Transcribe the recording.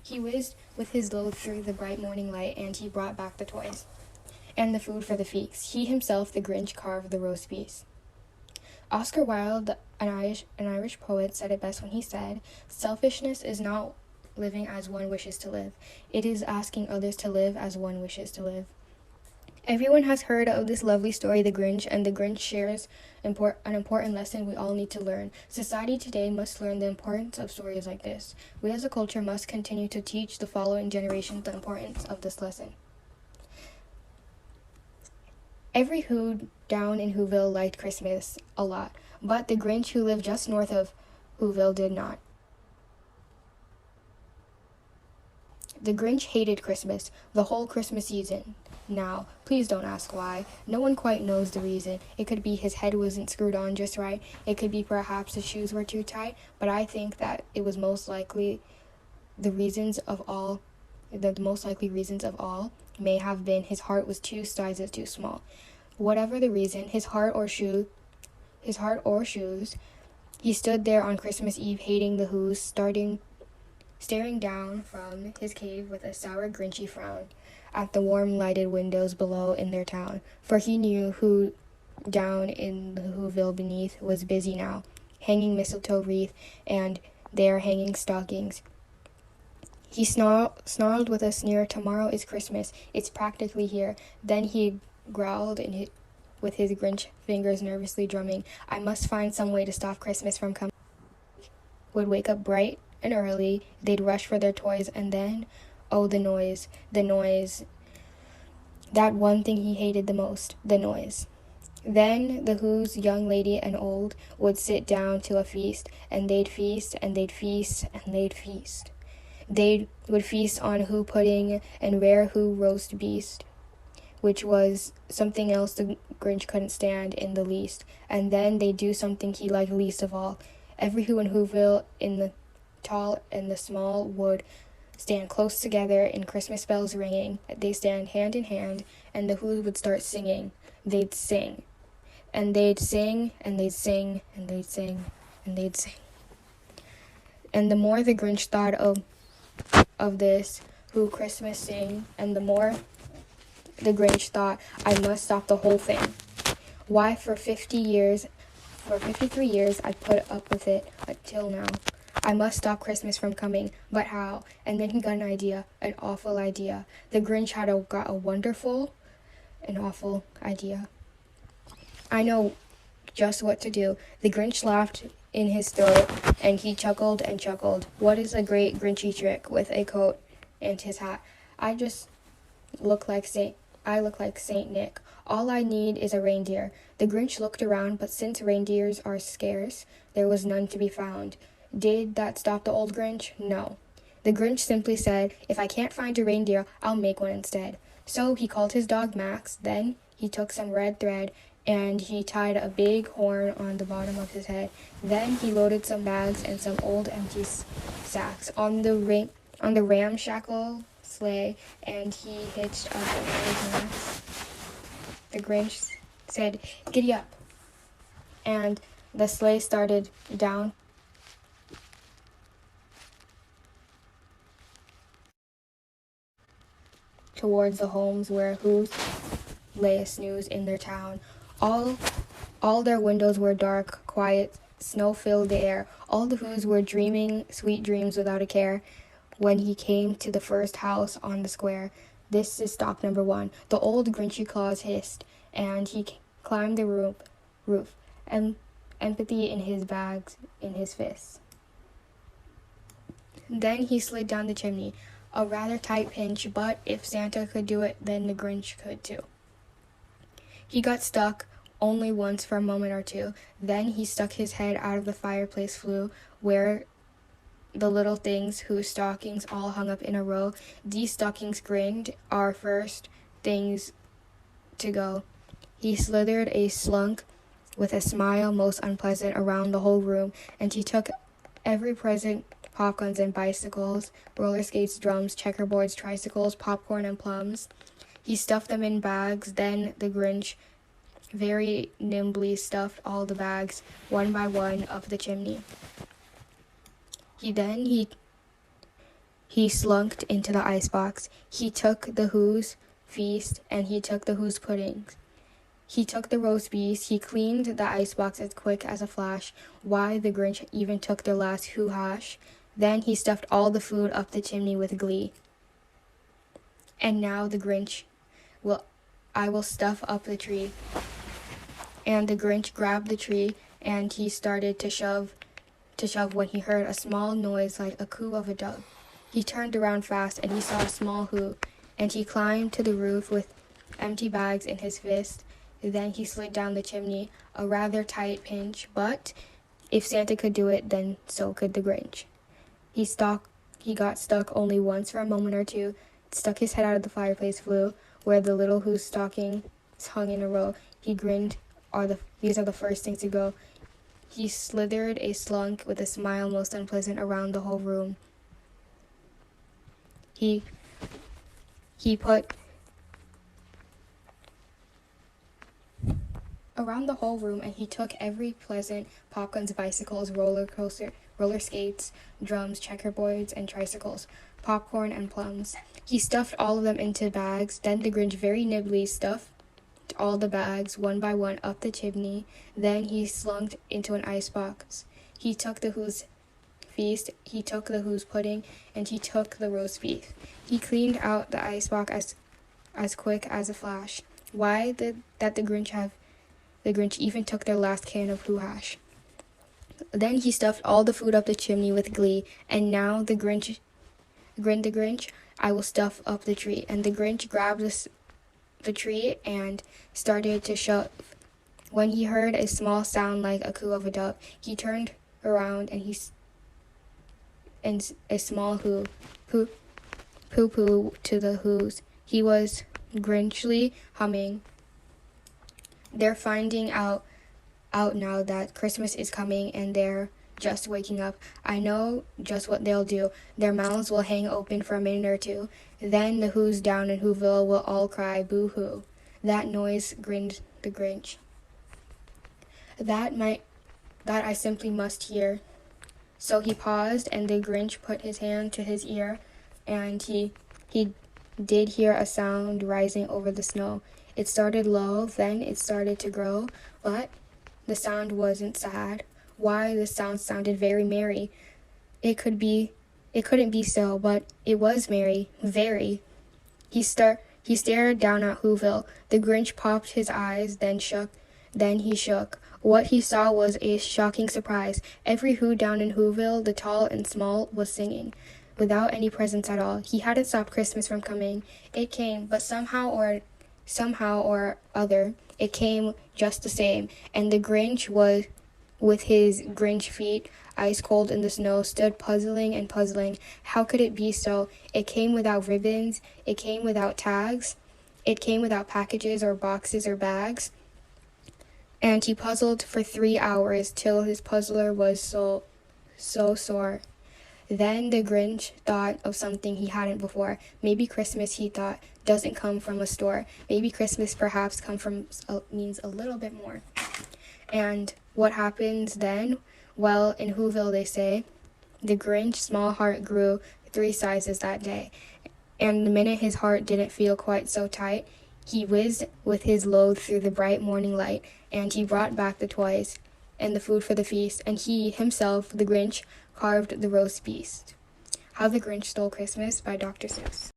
He whizzed with his load through the bright morning light, and he brought back the toys and the food for the feast. He himself, the Grinch, carved the roast beef. Oscar Wilde, an Irish poet, said it best when he said, "Selfishness is not living as one wishes to live. It is asking others to live as one wishes to live." Everyone has heard of this lovely story, The Grinch, and The Grinch shares an important lesson we all need to learn. Society today must learn the importance of stories like this. We as a culture must continue to teach the following generations the importance of this lesson. Every Who down in Whoville liked Christmas a lot, but the Grinch who lived just north of Whoville did not. The Grinch hated Christmas, the whole Christmas season. Now, please don't ask why. No one quite knows the reason. It could be his head wasn't screwed on just right. It could be perhaps his shoes were too tight. But I think that it was most likely the most likely reasons of all may have been his heart was 2 sizes too small. Whatever the reason, his heart or shoes, he stood there on Christmas Eve hating the Who's, staring down from his cave with a sour, grinchy frown at the warm lighted windows below in their town, for he knew who down in the Whoville beneath was busy now, hanging mistletoe wreath and there hanging stockings. He snarled with a sneer, "Tomorrow is Christmas. It's practically here." Then he growled with his Grinch fingers nervously drumming, "I must find some way to stop Christmas from coming." Would wake up bright and early, they'd rush for their toys, and then, oh, the noise. That one thing he hated the most, the noise. Then the Who's young lady and old would sit down to a feast, and they'd feast, and they'd feast, and they'd feast. They would feast on Who pudding and rare Who roast beast, which was something else the Grinch couldn't stand in the least. And then they'd do something he liked least of all. Every Who in Whoville, in the tall and the small, would stand close together in Christmas bells ringing. They stand hand in hand, and the Who would start singing. They'd sing. And they'd sing, and they'd sing, and they'd sing, and they'd sing. And the more the Grinch thought of this Who Christmas sing, and the more the Grinch thought, "I must stop the whole thing. Why, for 53 years, I put up with it until now. I must stop Christmas from coming, but how?" And then he got an idea, an awful idea. The Grinch had got a wonderful and awful idea. "I know just what to do." The Grinch laughed in his throat, and he chuckled and chuckled. "What is a great Grinchy trick with a coat and his hat? I look like Saint Nick. All I need is a reindeer." The Grinch looked around, but since reindeers are scarce, there was none to be found. Did that stop the old Grinch? No. The Grinch simply said, "If I can't find a reindeer, I'll make one instead." So he called his dog Max. Then he took some red thread and he tied a big horn on the bottom of his head. Then he loaded some bags and some old empty sacks on the ramshackle sleigh, and he hitched up old Max. The Grinch said, "Giddy up," and the sleigh started down towards the homes where Who's lay a snooze in their town. All their windows were dark, quiet, snow filled the air. All the Who's were dreaming sweet dreams without a care. When he came to the first house on the square, "This is stop number 1. The old Grinchy claws hissed, and he climbed the roof, and empathy in his bags in his fists. Then he slid down the chimney, a rather tight pinch, but if Santa could do it, then the Grinch could too. He got stuck only once for a moment or two. Then he stuck his head out of the fireplace flue, where the little things whose stockings all hung up in a row. These stockings grinned, "Our first things to go." He slithered a slunk with a smile most unpleasant around the whole room, and he took every present, popguns and bicycles, roller skates, drums, checkerboards, tricycles, popcorn and plums. He stuffed them in bags. Then the Grinch very nimbly stuffed all the bags, one by one, up the chimney. He he slunk into the icebox. He took the Who's feast, and he took the Who's puddings. He took the roast beef. He cleaned the icebox as quick as a flash. Why, the Grinch even took the last Who hash. Then he stuffed all the food up the chimney with glee. And now the Grinch I will stuff up the tree. And the Grinch grabbed the tree, and he started to shove when he heard a small noise like a coo of a dove. He turned around fast, and he saw a small Who, and he climbed to the roof with empty bags in his fist. Then he slid down the chimney, a rather tight pinch, but if Santa could do it, then so could the Grinch. He got stuck only once for a moment or two, stuck his head out of the fireplace flue, where the little Who's stockings hung in a row. He grinned, these are the first things to go. He slithered a slunk with a smile most unpleasant around the whole room. He put around the whole room, and he took every pleasant popguns, bicycles, roller skates, drums, checkerboards, and tricycles, popcorn, and plums. He stuffed all of them into bags. Then the Grinch very nimbly stuffed all the bags one by one up the chimney. Then he slunk into an icebox. He took the Who's feast, he took the Who's pudding, and he took the roast beef. He cleaned out the icebox as quick as a flash. Why did that the Grinch even took their last can of Who hash. Then he stuffed all the food up the chimney with glee. And now the Grinch grinned the Grinch, I will stuff up the tree. And the Grinch grabbed the tree and started to shove. When he heard a small sound like a coo of a dove, he turned around, and a small Who poo to the Who's. He was Grinchly humming. They're finding out now that Christmas is coming, and they're just waking up. I know just what they'll do. Their mouths will hang open for a minute or two. Then the Who's down in Whoville will all cry boo-hoo. That noise, grinned the Grinch. That I simply must hear. So he paused, and the Grinch put his hand to his ear, and he did hear a sound rising over the snow. It started low, then it started to grow, but the sound wasn't sad. Why, the sound sounded very merry. It couldn't be so, but it was merry, very. He stared down at Whoville. The Grinch popped his eyes, then he shook. What he saw was a shocking surprise. Every Who down in Whoville, the tall and small, was singing, without any presents at all. He hadn't stopped Christmas from coming. It came, but somehow or other, it came just the same. And the Grinch was, with his Grinch feet ice cold in the snow, stood puzzling and puzzling. How could it be so? It came without ribbons. It came without tags. It came without packages or boxes or bags. And he puzzled for 3 hours till his puzzler was so sore. Then the Grinch thought of something he hadn't before. Maybe Christmas, he thought, doesn't come from a store. Maybe Christmas perhaps means a little bit more. And what happens then? Well, in Whoville they say, the Grinch's small heart grew 3 sizes that day. And the minute his heart didn't feel quite so tight, he whizzed with his load through the bright morning light, and he brought back the toys and the food for the feast, and he himself, the Grinch, carved the roast beast. How the Grinch Stole Christmas by Dr. Seuss.